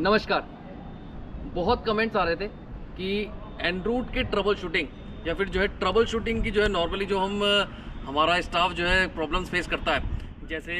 नमस्कार। बहुत कमेंट्स आ रहे थे कि एनरूट के ट्रबल शूटिंग या फिर जो है ट्रबल शूटिंग की जो है नॉर्मली जो हमारा स्टाफ जो है प्रॉब्लम्स फेस करता है। जैसे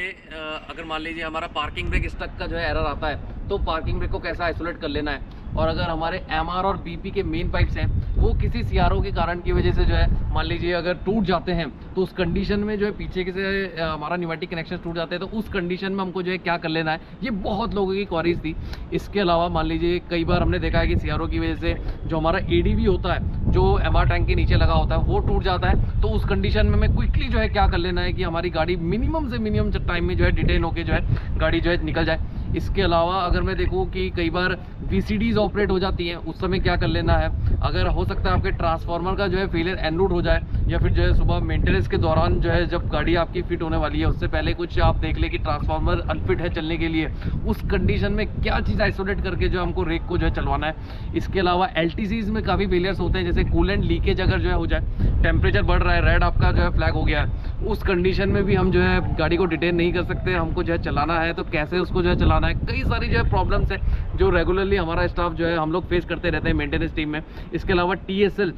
अगर मान लीजिए हमारा पार्किंग ब्रेक स्टक का जो है एरर आता है तो पार्किंग ब्रेक को कैसे आइसोलेट कर लेना है, और अगर हमारे एमआर और बीपी के मेन पाइप्स हैं वो किसी सीआरओ के कारण की वजह से जो है मान लीजिए अगर टूट जाते हैं तो उस कंडीशन में जो है पीछे के से हमारा न्यूमेटिक कनेक्शन टूट जाते हैं तो उस कंडीशन में हमको जो है क्या कर लेना है, ये बहुत लोगों की क्वारीज थी। इसके अलावा मान लीजिए कई बार हमने देखा है कि सीआरओ की वजह से जो हमारा एडीवी होता है जो एमआर टैंक के नीचे लगा होता है वो टूट जाता है, तो उस कंडीशन में हमें क्विकली जो है क्या कर लेना है कि हमारी गाड़ी मिनिमम से मिनिमम टाइम में जो है डिटेन होकर जो है गाड़ी जो है निकल जाए। इसके अलावा अगर मैं देखूं कि कई बार वीसीडीज ऑपरेट हो जाती हैं, उस समय क्या कर लेना है, अगर हो सकता है आपके ट्रांसफार्मर का जो है फेलियर एनरूट हो जाए या फिर जो है सुबह मेंटेनेंस के दौरान जो है जब गाड़ी आपकी फिट होने वाली है उससे पहले कुछ आप देख ले कि ट्रांसफार्मर अनफिट है चलने के लिए, उस कंडीशन में क्या चीज़ आइसोलेट करके जो हमको रेक को जो है चलवाना है। इसके अलावा एलटीसीज में काफ़ी फेलियर्स होते हैं, जैसे कूलेंट लीकेज अगर जो है हो जाए, टेम्परेचर बढ़ रहा है, रेड आपका जो है फ्लैग हो गया है, उस कंडीशन में भी हम जो है गाड़ी को डिटेन नहीं कर सकते, हमको जो है चलाना है तो कैसे उसको जो है चलाना है। कई सारी जो है प्रॉब्लम्स है जो रेगुलरली हमारा स्टाफ जो है हम लोग फेस करते रहते हैं मेंटेनेंस टीम में। इसके अलावा टीएसएल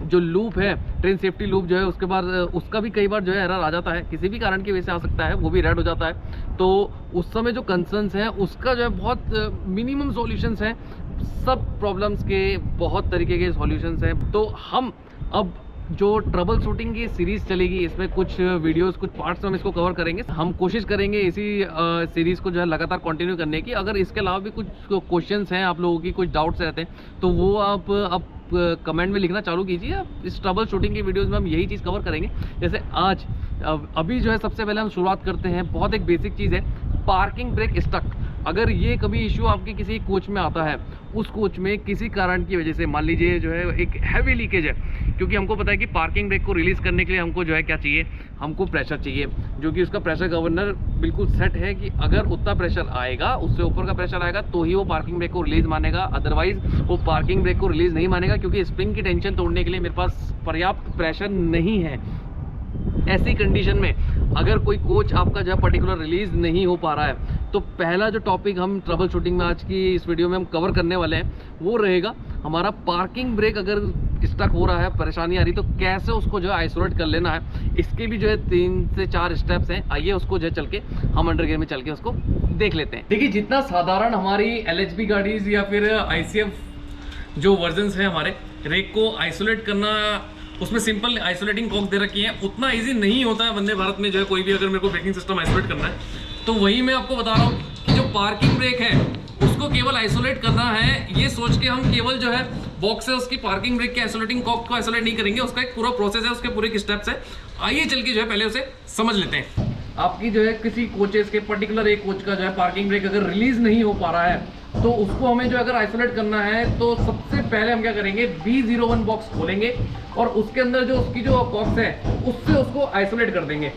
जो लूप है, ट्रेन सेफ्टी लूप जो है, उसके बाद उसका भी कई बार जो है एरर आ जाता है, किसी भी कारण की वजह से आ सकता है, वो भी रेड हो जाता है। तो उस समय जो कंसर्न्स हैं उसका जो है बहुत मिनिमम सॉल्यूशंस हैं, सब प्रॉब्लम्स के बहुत तरीके के सॉल्यूशंस हैं। तो हम अब जो ट्रबल शूटिंग की सीरीज़ चलेगी इसमें कुछ वीडियोस कुछ पार्ट्स में हम इसको कवर करेंगे। हम कोशिश करेंगे इसी सीरीज़ को जो है लगातार कंटिन्यू करने की। अगर इसके अलावा भी कुछ क्वेश्चंस हैं, आप लोगों की कुछ डाउट्स रहते हैं तो वो आप कमेंट में लिखना चालू कीजिए। इस ट्रबल शूटिंग की वीडियोस में हम यही चीज़ कवर करेंगे। जैसे आज अभी जो है सबसे पहले हम शुरुआत करते हैं, बहुत एक बेसिक चीज़ है, पार्किंग ब्रेक स्टक। अगर ये कभी इशू आपके किसी कोच में आता है, उस कोच में किसी कारण की वजह से मान लीजिए जो है एक हैवी लीकेज है, क्योंकि हमको पता है कि पार्किंग ब्रेक को रिलीज़ करने के लिए हमको जो है क्या चाहिए, हमको प्रेशर चाहिए, जो कि उसका प्रेशर गवर्नर बिल्कुल सेट है कि अगर उतना प्रेशर आएगा, उससे ऊपर का प्रेशर आएगा तो ही वो पार्किंग ब्रेक को रिलीज़ मानेगा, अदरवाइज वो पार्किंग ब्रेक को रिलीज़ नहीं मानेगा, क्योंकि स्प्रिंग की टेंशन तोड़ने के लिए मेरे पास पर्याप्त प्रेशर नहीं है। ऐसी कंडीशन में अगर कोई कोच आपका जो है पर्टिकुलर रिलीज़ नहीं हो पा रहा है तो पहला जो टॉपिक हम ट्रबल शूटिंग में आज की इस वीडियो में हम कवर करने वाले हैं वो रहेगा हमारा पार्किंग ब्रेक अगर स्टक हो रहा है, परेशानी आ रही तो कैसे उसको जो है आइसोलेट कर लेना है। इसके भी जो है 3 से 4 स्टेप्स हैं, आइए उसको जो है चल के हम अंडर गियर में चल के उसको देख लेते हैं। देखिए, जितना साधारण हमारी एलएचबी गाड़ीज या फिर आईसीएफ जो वर्जन्स हैं हमारे रेक को आइसोलेट करना, उसमें सिंपल आइसोलेटिंग कॉक दे रखी है, उतना इजी नहीं होता है वंदे भारत में जो है कोई भी अगर मेरे को ब्रेकिंग सिस्टम आइसोलेट करना है। तो वही मैं आपको बता रहा हूँ कि जो पार्किंग ब्रेक है उसको केवल आइसोलेट करना है, ये सोच के हम केवल जो है बॉक्स से उसकी पार्किंग ब्रेक के आइसोलेटिंग कॉक को आइसोलेट नहीं करेंगे। उसका एक पूरा प्रोसेस है, उसके पूरे स्टेप्स है। आइए चल के जो है पहले उसे समझ लेते हैं। आपकी जो है किसी कोचेस के पर्टिकुलर एक कोच का जो है पार्किंग ब्रेक अगर रिलीज नहीं हो पा रहा है तो उसको हमें जो अगर आइसोलेट करना है तो सबसे पहले हम क्या करेंगे, B01 बॉक्स खोलेंगे और उसके अंदर जो उसकी जो बॉक्स है उससे उसको आइसोलेट कर देंगे।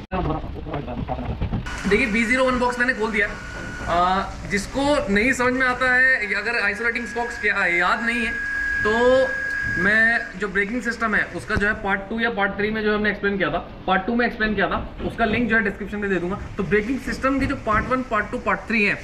देखिए, B01 बॉक्स मैंने खोल दिया। जिसको नहीं समझ में आता है, अगर आइसोलेटिंग बॉक्स क्या याद नहीं है, तो मैं जो ब्रेकिंग सिस्टम है उसका जो है पार्ट 2 या पार्ट 3 में जो हमने एक्सप्लेन किया था, पार्ट 2 में एक्सप्लेन किया था, उसका लिंक जो है डिस्क्रिप्शन में दे दूंगा। तो ब्रेकिंग सिस्टम की जो पार्ट 1, पार्ट 2, पार्ट 3 है,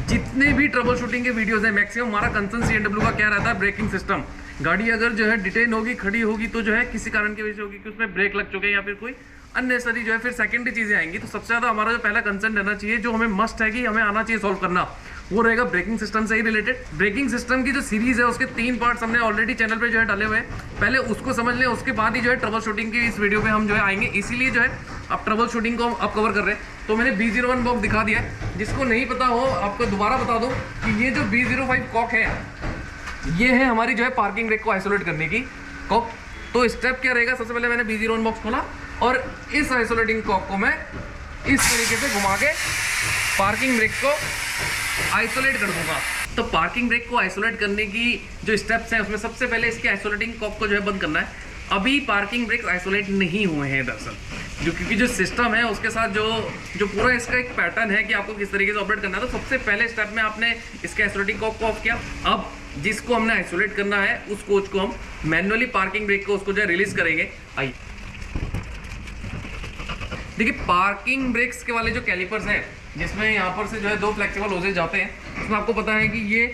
जितने भी ट्रबल शूटिंग के वीडियोस हैं, मैक्सिमम हमारा कंसर्न CNW का क्या रहता है, ब्रेकिंग सिस्टम। गाड़ी अगर जो है डिटेन होगी, खड़ी होगी, तो जो है किसी कारण की वजह से होगी कि उसमें ब्रेक लग चुके हैं या फिर कोई अननेसेसरी जो है फिर सेकेंडरी चीज़ें आएंगी। तो सबसे ज़्यादा हमारा जो पहला कंसर्न रहना चाहिए, जो हमें मस्ट है कि हमें आना चाहिए सॉल्व करना, वो रहेगा ब्रेकिंग सिस्टम से ही रिलेटेड। ब्रेकिंग सिस्टम की जो सीरीज़ है उसके 3 पार्ट्स हमने ऑलरेडी चैनल पे जो है डाले हुए हैं, पहले उसको समझ लें, उसके बाद ही जो है ट्रबल शूटिंग की इस वीडियो पे हम जो है आएंगे। इसीलिए जो है अब ट्रबल शूटिंग को अब कवर कर रहे हैं। तो मैंने B01 बॉक्स दिखा दिया है, जिसको नहीं पता हो आपको दोबारा बता दूँ कि ये जो B05 कॉक है ये है हमारी जो है पार्किंग ब्रेक को आइसोलेट करने की कॉक। तो स्टेप क्या रहेगा, सबसे पहले मैंने B01 बॉक्स खोला और इस आइसोलेटिंग कॉक को मैं इस तरीके से घुमा के पार्किंग ब्रेक को आइसोलेट कर दूंगा। तो पार्किंग ब्रेक को आइसोलेट करने की जो स्टेप्स हैं उसमें सबसे पहले इसके आइसोलेटिंग कॉक को जो है बंद करना है। अभी पार्किंग ब्रेक आइसोलेट नहीं हुए हैं दरअसल, जो क्योंकि जो सिस्टम है उसके साथ जो पूरा इसका एक पैटर्न है कि आपको किस तरीके से ऑपरेट करना है। तो सबसे पहले स्टेप में आपने इसके आइसोलेटिंग कॉक को ऑफ किया। अब जिसको हमने आइसोलेट करना है उस कोच को हम मैनुअली पार्किंग ब्रेक को उसको जो है रिलीज करेंगे। आइए देखिए, पार्किंग ब्रेक्स के वाले जो कैलिपर्स हैं जिसमें यहाँ पर से जो है 2 फ्लेक्सिबल होजेज जाते हैं, इसमें आपको पता है कि ये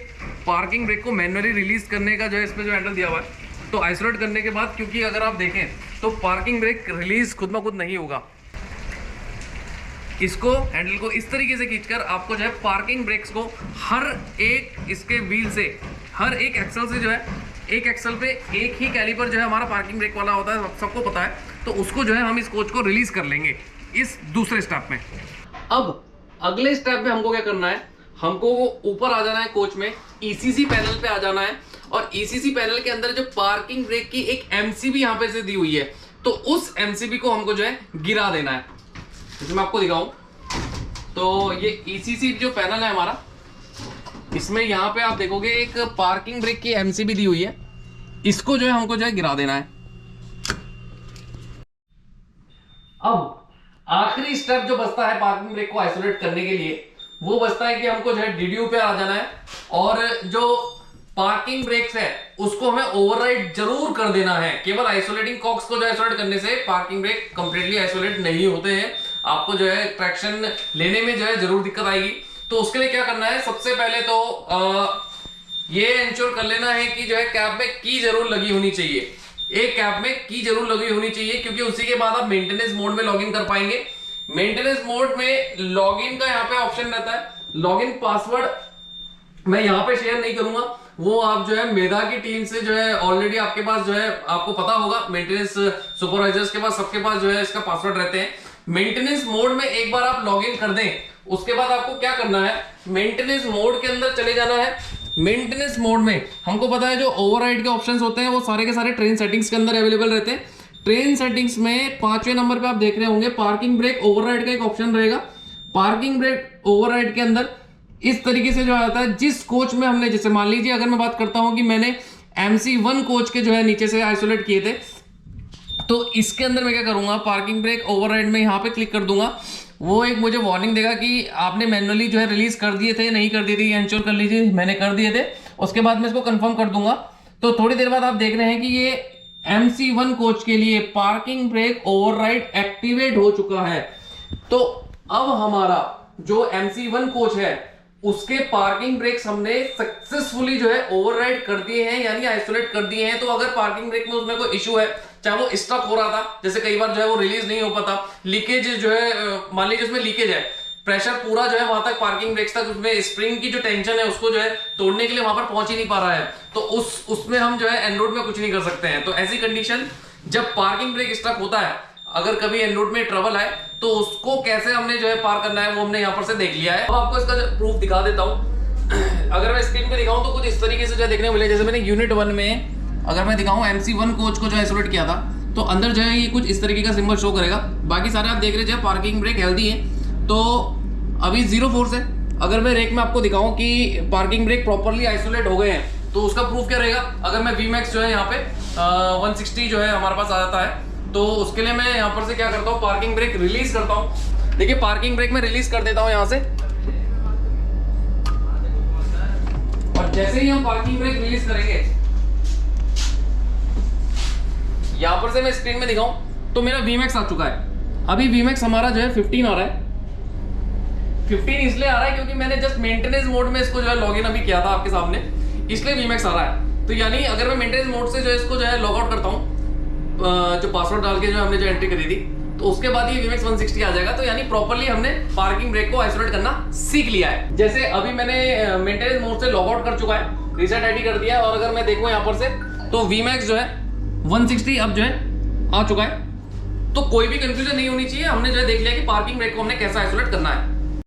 पार्किंग ब्रेक को मैन्युअली रिलीज करने का जो है इसमें जो हैंडल दिया हुआ है। तो आइसोलेट करने के बाद, क्योंकि अगर आप देखें तो पार्किंग ब्रेक रिलीज खुद ब खुद नहीं होगा, इसको हैंडल को इस तरीके से खींचकर आपको जो है पार्किंग ब्रेक्स को हर एक इसके व्हील से, हर एक एक्सल से जो है, एक एक्सल पे एक ही कैलिपर जो है हमारा पार्किंग ब्रेक वाला होता है, सबको पता है। तो उसको जो है हम इस कोच को रिलीज कर लेंगे इस दूसरे स्टेप में। अब अगले स्टेप में हमको क्या करना है, हमको ऊपर आ जाना है कोच में, ईसीसी पैनल पे आ जाना है और ईसीसी पैनल के अंदर जो पार्किंग ब्रेक की एक एमसीबी यहाँ पे से दी हुई है, तो उस एमसीबी को हमको जो है गिरा देना है। जैसे मैं आपको दिखाऊं तो ये ईसीसी जो पैनल है हमारा, इसमें यहाँ पे आप देखोगे एक पार्किंग ब्रेक की एमसीबी दी हुई है, इसको जो है हमको जो है गिरा देना है। अब आखिरी स्टेप जो बचता है पार्किंग ब्रेक को आइसोलेट करने के लिए, वो बचता है कि हमको जो है डीडीयू पे आ जाना है और जो पार्किंग ब्रेक्स है उसको हमें ओवरराइड जरूर कर देना है। केवल आइसोलेटिंग कॉक्स को जो आइसोलेट करने से पार्किंग ब्रेक कंप्लीटली आइसोलेट नहीं होते हैं, आपको जो है ट्रैक्शन लेने में जो है जरूर दिक्कत आएगी। तो उसके लिए क्या करना है, सबसे पहले तो ये इंश्योर कर लेना है कि जो है कैब में की जरूर लगी होनी चाहिए, एक कैब में की जरूर लगी होनी चाहिए, क्योंकि उसी के बाद आप मेंटेनेंस मोड में लॉगिन कर पाएंगे। मेंटेनेंस मोड में लॉगिन का यहाँ पे ऑप्शन रहता है, लॉगिन पासवर्ड मैं यहाँ पे शेयर नहीं करूंगा, वो आप जो है मेधा की टीम से जो है ऑलरेडी आपके पास जो है आपको पता होगा, मेंटेनेंस सुपरवाइजर्स के पास, सबके पास जो है इसका पासवर्ड रहते हैं। मेंटेनेंस मोड में एक बार आप लॉगिन कर दें, उसके बाद आपको क्या करना है, मेंटेनेंस मोड के अंदर चले जाना है। मेंटेनेंस मोड में हमको पता है जो ओवरराइड के ऑप्शंस होते हैं वो सारे के सारे ट्रेन सेटिंग्स के अंदर अवेलेबल रहते हैं। ट्रेन सेटिंग्स में 5वें नंबर पे आप देख रहे होंगे पार्किंग ब्रेक ओवरराइड का एक ऑप्शन रहेगा। पार्किंग ब्रेक ओवरराइड के अंदर इस तरीके से जो आता है, जिस कोच में हमने, जैसे मान लीजिए अगर मैं बात करता हूं कि मैंने MC1 कोच के जो है नीचे से आइसोलेट किए थे, तो इसके अंदर मैं क्या करूंगा, पार्किंग ब्रेक ओवरराइड में यहाँ पे क्लिक कर दूंगा, वो एक मुझे वार्निंग देगा कि आपने मैन्युअली जो है रिलीज कर दिए थे, नहीं कर दिए थे, ये इंश्योर कर लीजिए मैंने कर दिए थे। उसके बाद मैं इसको कंफर्म कर दूंगा। तो थोड़ी देर बाद आप देख रहे हैं कि ये MC1 कोच के लिए पार्किंग ब्रेक ओवरराइड एक्टिवेट हो चुका है। तो अब हमारा जो MC1 कोच है उसके पार्किंग ब्रेक्स हमने सक्सेसफुली जो है ओवरराइड कर दिए हैं, यानी आइसोलेट कर दिए हैं। तो अगर पार्किंग ब्रेक में उसमें कोई इशू है, चाहे वो स्टक हो रहा था, जैसे कई बार जो है वो रिलीज नहीं हो पाता, लीकेज जो है, मान लीजिए उसमें लीकेज है, प्रेशर पूरा जो है वहां तक पार्किंग ब्रेक्स तक, उसमें स्प्रिंग की जो टेंशन है उसको जो है तोड़ने के लिए वहां पर पहुंच ही नहीं पा रहा है, तो उसमें हम जो है एनरोड में कुछ नहीं कर सकते हैं। तो ऐसी कंडीशन जब पार्किंग ब्रेक स्टक होता है, अगर कभी एनरोड में ट्रबल आए, तो उसको कैसे हमने जो है पार करना है वो हमने यहाँ पर से देख लिया है। अब आपको इसका प्रूफ दिखा देता हूँ। अगर मैं स्क्रीन पे दिखाऊं तो कुछ इस तरीके से जो देखने को मिले, जैसे मैंने यूनिट 1 में अगर मैं दिखाऊं MC1 कोच को जो आइसोलेट किया था, तो अंदर जो है ये कुछ इस तरीके का सिंबल शो करेगा। बाकी सारे आप देख रहे हैं पार्किंग ब्रेक हेल्दी है। तो अभी 0 फोर्स है। अगर मैं रेक में आपको दिखाऊं कि पार्किंग ब्रेक प्रॉपरली आइसोलेट हो गए हैं, तो उसका प्रूफ क्या रहेगा। अगर मैं Vmax जो है यहाँ पे 160 जो है हमारे पास आ जाता है, तो उसके लिए मैं यहाँ पर से क्या करता हूँ, पार्किंग ब्रेक रिलीज करता हूँ। देखिए पार्किंग ब्रेक में रिलीज कर देता हूँ यहाँ से, और जैसे ही हम पार्किंग ब्रेक रिलीज करेंगे, यहाँ पर से मैं स्क्रीन में दिखाऊं तो मेरा Vmax आ चुका है। अभी Vmax हमारा जो है 15 आ रहा है। 15 इसलिए आ रहा है क्योंकि मैंने जस्ट मेंटेनेंस मोड में इसको जो है लॉगिन अभी किया था आपके सामने, इसलिए Vmax आ रहा है। तो यानी अगर मैं मेंटेनेंस मोड से जो है इसको जो है लॉग आउट करता हूँ, जो पासवर्ड डाल के जो हमने जो एंट्री करी थी, तो उसके बाद ये Vmax 160 आ जाएगा। तो यानी प्रॉपर्ली हमने पार्किंग ब्रेक को आइसोलेट करना सीख लिया है। जैसे अभी मैंने मेंटेनेंस मोड से लॉग आउट कर चुका है, रीसेट आईडी कर दिया, और अगर मैं देखूं यहाँ पर से तो Vmax जो है 160 अब जो है आ चुका है। तो कोई भी कंफ्यूजन नहीं होनी चाहिए, हमने जो है देख लिया कि पार्किंग ब्रेक को हमने कैसा आइसोलेट करना है।